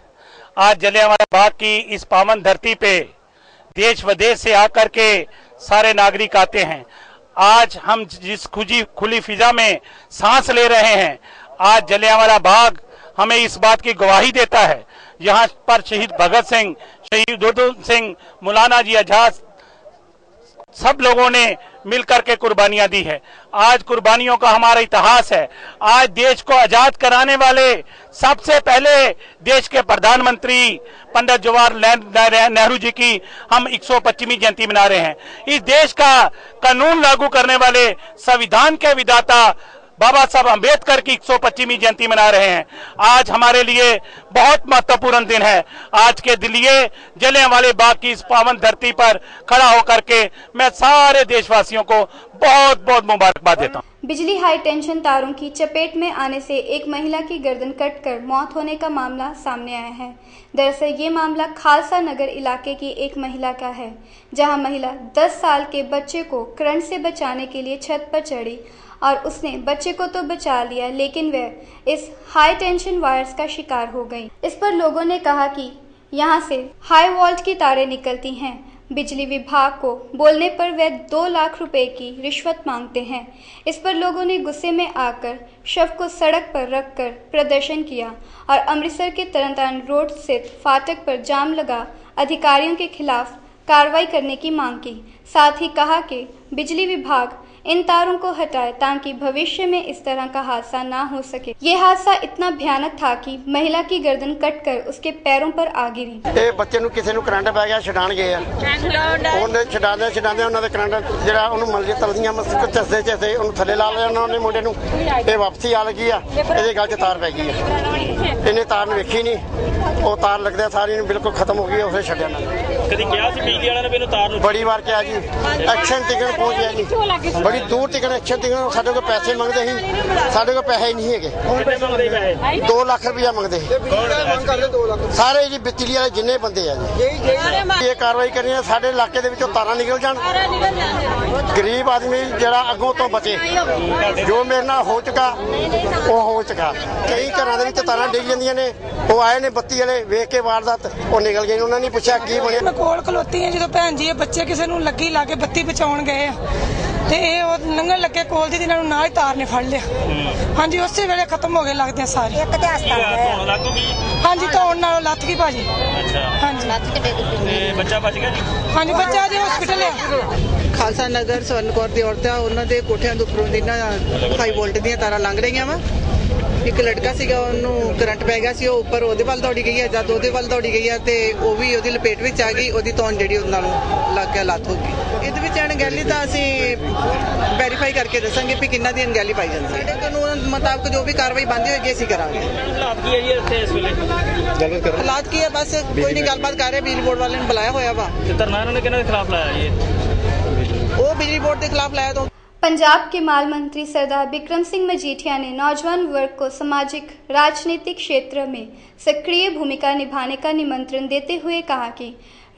आज जलियांवाला बाग की इस पावन धरती पे देश विदेश से आकर के सारे नागरिक आते हैं। आज हम जिस खुली फिजा में सांस ले रहे हैं, आज जलियांवाला बाग हमें इस बात की गवाही देता है। यहाँ पर शहीद भगत सिंह, शहीद उधम सिंह, मौलाना जी आजाद, सब लोगों ने मिलकर के कुर्बानियां दी है। आज कुर्बानियों का हमारा इतिहास है। आज देश को आजाद कराने वाले सबसे पहले देश के प्रधानमंत्री पंडित जवाहरलाल नेहरू जी की हम 125वीं जयंती मना रहे हैं। इस देश का कानून लागू करने वाले संविधान के विधाता बाबा साहब अम्बेडकर की 125वीं जयंती मना रहे हैं। आज हमारे लिए बहुत महत्वपूर्ण दिन है। आज के लिए जलियांवाला बाग की इस पावन धरती पर खड़ा होकर के मैं सारे देशवासियों को बहुत बहुत मुबारकबाद देता हूँ। बिजली हाई टेंशन तारों की चपेट में आने से एक महिला की गर्दन कटकर मौत होने का मामला सामने आया है। दरअसल ये मामला खालसा नगर इलाके की एक महिला का है, जहां महिला 10 साल के बच्चे को करंट से बचाने के लिए छत पर चढ़ी और उसने बच्चे को तो बचा लिया, लेकिन वह इस हाई टेंशन वायर्स का शिकार हो गई। इस पर लोगों ने कहा कि यहाँ से हाई वोल्ट की तारें निकलती हैं। बिजली विभाग को बोलने पर वह 2 लाख रुपए की रिश्वत मांगते हैं। इस पर लोगों ने गुस्से में आकर शव को सड़क पर रखकर प्रदर्शन किया और अमृतसर के तरनतारण रोड स्थित फाटक पर जाम लगा अधिकारियों के खिलाफ कार्रवाई करने की मांग की। साथ ही कहा कि बिजली विभाग इन तारों को हटाए ताकि भविष्य में इस तरह का हादसा ना हो सके। ये हादसा इतना भयानक था कि महिला की गर्दन कटकर उसके पैरों पर आ गिरी। ਇਹ ਬੱਚੇ ਨੂੰ ਕਿਸੇ ਨੂੰ ਕਰੰਟ ਪੈ ਗਿਆ, ਛਡਾਣ ਗਏ ਆ। ਉਹਨੇ ਛਡਾਉਂਦੇ ਉਹਨਾਂ ਦੇ ਕਰੰਟ ਜਿਹੜਾ ਉਹਨੂੰ ਮਲਜੇ ਤਲਦੀਆਂ ਮਸਕ ਚੱਸਦੇ ਚੱਸਦੇ ਉਹਨੂੰ ਥੱਲੇ ਲਾ ਲਿਆ ਉਹਨਾਂ ਨੇ ਮੁੰਡੇ ਨੂੰ। ਇਹ ਵਾਪਸੀ ਆ ਲੱਗੀ ਆ, ਇਹਦੇ ਗਲ 'ਚ ਤਾਰ ਪੈ ਗਈ ਆ। ਇਹਨੇ ਤਾਰ ਨੂੰ ਵੇਖੀ ਨਹੀਂ, ਉਹ ਤਾਰ ਲੱਗਦੇ ਸਾਰੀ ਨੂੰ ਬਿਲਕੁਲ ਖਤਮ ਹੋ ਗਈ, ਉਸੇ ਛੱਡਿਆ ਨਾ। ਕਦੀ ਕਿਹਾ ਸੀ ਬਿਜਲੀ ਵਾਲਿਆਂ ਨੇ ਮੈਨੂੰ ਤਾਰ ਨੂੰ? ਬੜੀ ਵਾਰ ਕਿਹਾ ਜੀ, ਐਕਸ਼ਨ ਟਿਕਣ ਪਹੁੰਚ ਗਿਆ ਜੀ। ਬੜੀ दूर टिकन एक्शन टिकन साढ़े को पैसे मंगते ही, साढ़े को पैसे नहीं है। 2 लाख रुपया मंगते सारे जी बिजली वाले जिन्ने बंदे हैं जी। ये कार्रवाई करनी है, साढ़े इलाके के विचों तारां निकल जान, गरीब आदमी जरा अगों तो बचे। जो मेरे नाल हो चुका वो हो चुका। कई घरों के तारां डिग जांदियां ने, वो आए ने बत्ती वाले वेख के वारदात वो निकल गए। उन्होंने पूछा की बने। मैं कोल खलोती है जो भैन जी बच्चे किसी को लगी ला के बत्ती बचाउण गए ते लंघन लगे कोल दी इन्होंने ना ही तार ने फड़ लिया। हाँ जी उस वेले खत्म हो गए लगते हैं सारे। हाँ जी धोन नालों लथ गई भाजी। हाँ जी बच्चा बच गया जी? हाँ जी बच्चा जी हॉस्पिटल है। खालसा नगर स्वर्ण कौर दी औरत उन्होंने कोठियां उपरों दी ना हाई वोल्ट दी तारा लंघ रही वा। एक लड़का सीगा ਉਹਨੂੰ ਕਰੰਟ ਪੈ ਗਿਆ ਸੀ, ਉਹ ਉੱਪਰ ਉਹਦੇ ਵੱਲ ਦੌੜੀ ਗਈ ਹੈ। ਜਦ ਉਹਦੇ ਵੱਲ ਦੌੜੀ ਗਈ ਹੈ ਤੇ ਉਹ ਵੀ ਉਹਦੀ ਲਪੇਟ ਵਿੱਚ ਆ ਗਈ। ਉਹਦੀ ਤੌਣ ਜਿਹੜੀ ਉਹਨਾਂ ਨੂੰ ਲੱਗ ਗਿਆ, ਲੱਤ ਹੋ ਗਈ। ਇਹਦੇ ਵਿੱਚ ਅਣਗਹਿਲੀ ਤਾਂ ਅਸੀਂ ਵੈਰੀਫਾਈ ਕਰਕੇ ਦੱਸਾਂਗੇ ਵੀ ਕਿੰਨਾ ਦੀ ਅਣਗਹਿਲੀ ਪਾਈ ਜਾਂਦੀ ਹੈ। ਸਾਡੇ ਕਾਨੂੰਨ ਮੁਤਾਬਕ ਜੋ ਵੀ ਕਾਰਵਾਈ ਬਣਦੀ ਹੋਏਗੀ ਅਸੀਂ ਕਰਾਂਗੇ। ਹਾਲਾਤ ਕੀ ਹੈ ਜੀ ਇੱਥੇ ਇਸ ਵੇਲੇ? ਹਾਲਾਤ ਕੀ ਹੈ ਬਸ ਕੋਈ ਨਹੀਂ, ਗੱਲਬਾਤ ਕਰ ਰਹੇ। ਬਿਜਲੀ ਬੋਰਡ ਵਾਲਿਆਂ ਨੇ ਬੁਲਾਇਆ ਹੋਇਆ ਵਾ। ਧਰਨਾ ਇਹਨਾਂ ਨੇ ਕਿਹਨਾਂ ਦੇ ਖਿਲਾਫ ਲਾਇਆ ਜੀ? ਉਹ ਬਿਜਲੀ ਬੋਰਡ ਦੇ ਖਿਲਾਫ ਲਾਇਆ। तो पंजाब के माल मंत्री सरदार बिक्रम सिंह मजीठिया ने नौजवान वर्ग को सामाजिक राजनीतिक क्षेत्र में सक्रिय भूमिका निभाने का निमंत्रण देते हुए कहा कि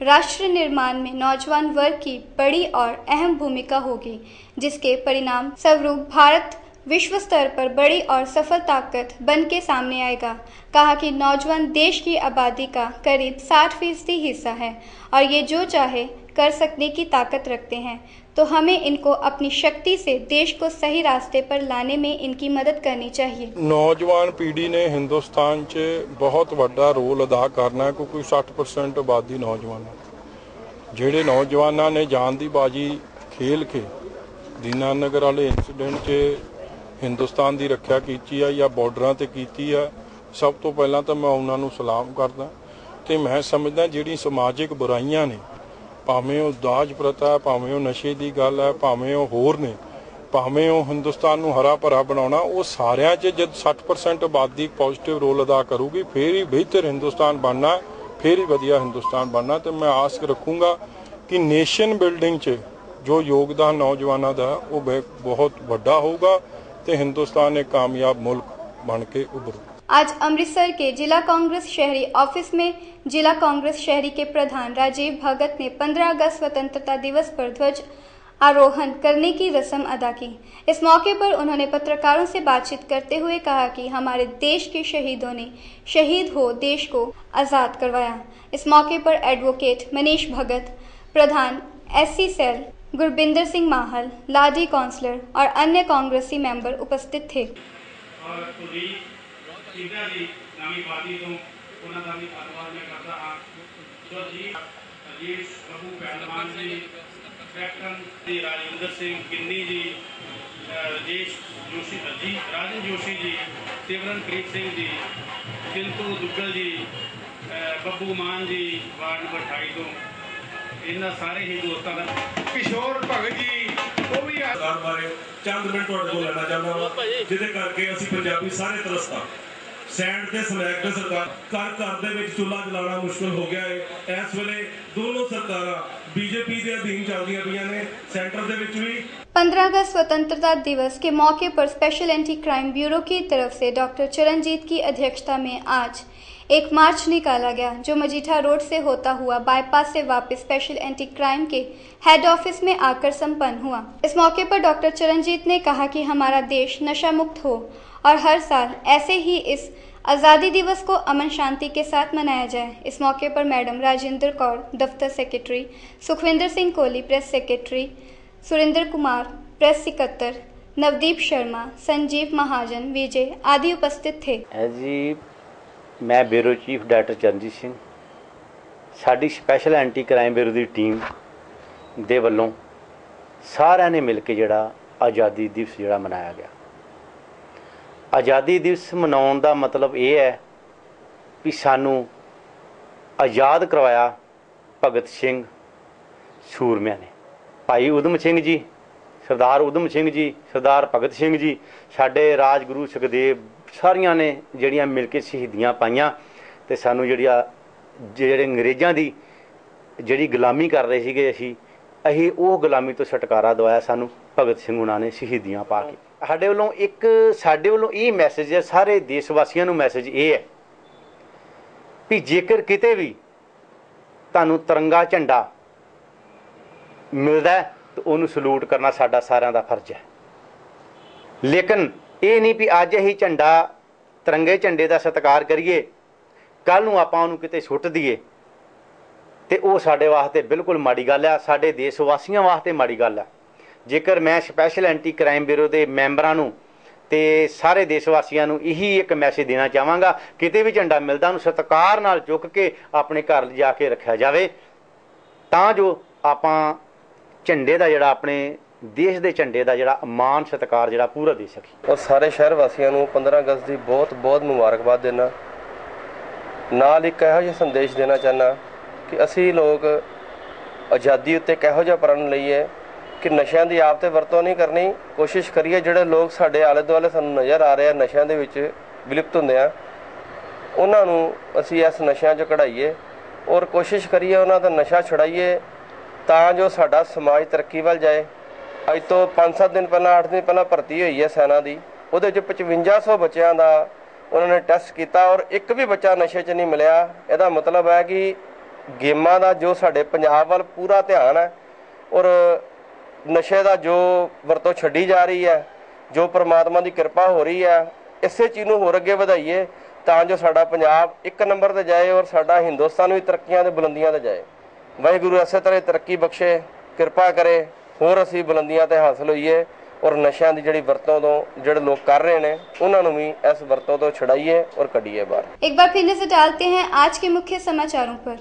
राष्ट्र निर्माण में नौजवान वर्ग की बड़ी और अहम भूमिका होगी, जिसके परिणाम स्वरूप भारत विश्व स्तर पर बड़ी और सफल ताकत बन के सामने आएगा। कहा कि नौजवान देश की आबादी का करीब 60% हिस्सा है और ये जो चाहे कर सकने की ताकत रखते हैं, तो हमें इनको अपनी शक्ति से देश को सही रास्ते पर लाने में इनकी मदद करनी चाहिए। नौजवान पीढ़ी ने हिंदुस्तान च बहुत बड़ा रोल अदा करना है, क्योंकि 60% आबादी नौजवान है। जेडे नौजवानों ने जान दी बाजी खेल के दीनानगर वाले इंसीडेंट च हिंदुस्तान की रक्षा की है या बॉर्डर से की है, सब तो पहला तो मैं उन्होंने सलाम करदा। तो मैं समझदा जिहड़ी समाजिक बुराइयां ने, भावें वो दाज प्रथा है, भावें वो नशे की गल है, भावें वो होर ने, भावें वो हिंदुस्तान नूं हरा भरा बनाउणा, वो सारियां च जब 60% आबादी पॉजिटिव रोल अदा करूगी फिर ही बेहतर हिंदुस्तान बनना। फिर ही वधिया हिंदुस्तान बनना। तो मैं आस रखूँगा कि नेशन बिल्डिंग 'ਚ जो योगदान नौजवानों का वो बहुत वड्डा होगा तो हिंदुस्तान एक कामयाब मुल्क बन के उभरू। आज अमृतसर के जिला कांग्रेस शहरी ऑफिस में जिला कांग्रेस शहरी के प्रधान राजीव भगत ने 15 अगस्त स्वतंत्रता दिवस पर ध्वज आरोहण करने की रस्म अदा की। इस मौके पर उन्होंने पत्रकारों से बातचीत करते हुए कहा कि हमारे देश के शहीदों ने शहीद हो देश को आज़ाद करवाया। इस मौके पर एडवोकेट मनीष भगत, प्रधान SC सेल गुरबिंदर सिंह माहल, लाडी काउंसलर और अन्य कांग्रेसी मेंबर उपस्थित थे। राजेंद्र सिंह किन्नी जी, राजन जोशी जी, सिमरनप्रीत सिंह जी, चिंतू दुग्गल जी, बब्बू मान जी, वार्ड नंबर 28 तो इन्होंने सारे ही दोस्तों का किशोर भगत जी वो भी बारे चंद मिनट तुहाडे कोल लेना चाहता हाँ, जिहदे करके असीं पंजाबी सारे तरसता सैंड ते समैक ते सरकार घर दे विच चुल्हा जलाना मुश्किल हो गया है। इस वेले दोनों सरकारां बीजेपी के अधीन चलदियां पईयां ने, सेंटर दे विच भी। 15 अगस्त स्वतंत्रता दिवस के मौके पर स्पेशल एंटी क्राइम ब्यूरो की तरफ से डॉक्टर चरणजीत की अध्यक्षता में आज एक मार्च निकाला गया, जो मजीठा रोड से होता हुआ बाईपास से वापस स्पेशल एंटी क्राइम के हेड ऑफिस में आकर संपन्न हुआ। इस मौके पर डॉक्टर चरणजीत ने कहा कि हमारा देश नशा मुक्त हो और हर साल ऐसे ही इस आज़ादी दिवस को अमन शांति के साथ मनाया जाए। इस मौके पर मैडम राजेंद्र कौर दफ्तर secretary, Sukhwinder Singh Kohli press secretary, Surinder Kumar press सिकत्तर, नवदीप शर्मा, संजीव महाजन, विजय आदि उपस्थित थे। जी मैं bureau chief doctor Charanjit Singh, साडी स्पैशल एंटी क्राइम ब्यूरो की टीम दे वल्लों सारिਆਂ ने मिल के जिहड़ा आज़ादी दिवस जिहड़ा मनाया गया। आज़ादी दिवस मनाउण दा मतलब ये है कि सानू आज़ाद करवाया भगत सिंह सूरमिया ने, भाई उधम सिंह जी, सरदार उधम सिंह जी, सरदार भगत सिंह जी, साडे राजगुरु सुखदेव, सारियां ने जिहड़ियां मिल के शहीदियां पाईयां ते सानू जिहड़े अंग्रेज़ां दी जिहड़ी गुलामी कर रहे सीगे अही वो गुलामी तो छुटकारा दवाया सानू भगत सिंह हुणां ने शहीदियां पा के। साडे वल्लों ये मैसेज है, सारे देशवासियों नूं मैसेज ये है भी जेकर किते भी तुहानूं तिरंगा झंडा मिलदा है तो उन्होंने सलूट करना साडा सारिਆਂ ਦਾ फर्ज है। लेकिन ये नहीं भी अज असीं झंडा तिरंगे झंडे का सत्कार करिए, कल नूं आपां उहनूं किते सुੱਟ दईए तो वो साडे वास्ते बिल्कुल माड़ी गल है, साडे देशवासियों वास्ते माड़ी गल है। जेकर मैं स्पैशल एंटी क्राइम ब्यूरो के मैंबरां नूं ते सारे देशवासियों नूं यही एक मैसेज देना चाहांगा, किते भी झंडा मिलदा उहनूं सत्कार नाल चुक के अपने घर जाके रखिया जावे, तां जो आपां झंडे का जिहड़ा अपने देश के झंडे का जिहड़ा मान सत्कार जिहड़ा पूरा दे सके। और सारे शहर वासियों नूं 15 अगस्त की बहुत बहुत मुबारकबाद देना, नाल एक इहो जिहा संदेश देना चाहना कि असी लोग आज़ादी उत्ते किहो जिहा प्रण लईए कि नशिਆਂ ਦੀ ਆਪ ਤੇ ਵਰਤੋਂ नहीं करनी, कोशिश करिए ਜਿਹੜੇ लोग ਸਾਡੇ ਆਲੇ ਦੁਆਲੇ ਸਾਨੂੰ नज़र आ रहे हैं नशिਆਂ ਦੇ ਵਿੱਚ ਵਿਲੁਪਤ ਹੁੰਦੇ ਆ, ਉਹਨਾਂ ਨੂੰ ਅਸੀਂ ਇਸ ਨਸ਼ਿਆਂ 'ਚੋਂ ਕਢਾਈਏ और कोशिश करिए ਉਹਨਾਂ ਦਾ ਨਸ਼ਾ ਛੁਡਾਈਏ ਤਾਂ ਜੋ ਸਾਡਾ ਸਮਾਜ ਤਰੱਕੀ ਵੱਲ ਜਾਏ। ਅੱਜ ਤੋਂ 5-7 दिन ਪਹਿਲਾਂ 8 दिन ਪਹਿਲਾਂ ਭਰਤੀ ਹੋਈ ਹੈ ਸੈਨਾ ਦੀ, ਉਹਦੇ 'ਚ 5500 ਬੱਚਿਆਂ ਦਾ ਉਹਨਾਂ ਨੇ ਟੈਸਟ ਕੀਤਾ और ਇੱਕ ਵੀ ਬੱਚਾ ਨਸ਼ੇ 'ਚ ਨਹੀਂ ਮਿਲਿਆ। ਇਹਦਾ ਮਤਲਬ ਹੈ ਕਿ ਗੇਮਾਂ ਦਾ ਜੋ ਸਾਡੇ ਪੰਜਾਬ ਵੱਲ ਪੂਰਾ ਧਿਆਨ ਹੈ और नशे का जो वरतों छड्डी जा रही है, जो परमात्मा की कृपा हो रही है, इसे चीज़ को होर अगे वधाइए तां जो साडा पंजाब एक नंबर ते जाए और साडा हिंदुस्तान भी तरक्कियां ते बुलंदियां ते जाए। वाहिगुरू इसे तरह तरक्की बख्शे, कृपा करे, होर असीं बुलंदियां ते हासिल होईए और नशिਆਂ ਦੀ ਜਿਹੜੀ ਵਰਤੋਂ ਤੋਂ ਜਿਹੜੇ लोग कर रहे हैं ਉਹਨਾਂ ਨੂੰ भी इस वरतों तो छुड़ाइए और कढ़िए बाहर। एक बार फिर नजर डालते हैं आज के मुख्य समाचारों पर।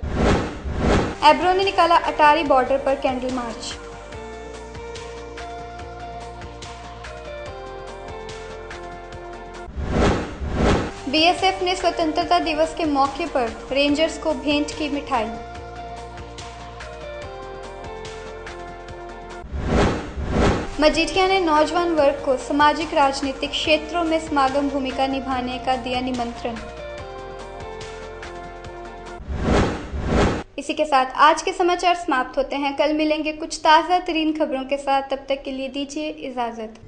एब्रो ने निकाला अटारी बॉर्डर पर कैंडल मार्च। बीएसएफ ने स्वतंत्रता दिवस के मौके पर रेंजर्स को भेंट की मिठाई। मजीठिया ने नौजवान वर्ग को सामाजिक राजनीतिक क्षेत्रों में समागम भूमिका निभाने का दिया निमंत्रण। इसी के साथ आज के समाचार समाप्त होते हैं। कल मिलेंगे कुछ ताज़ा तरीन खबरों के साथ, तब तक के लिए दीजिए इजाज़त।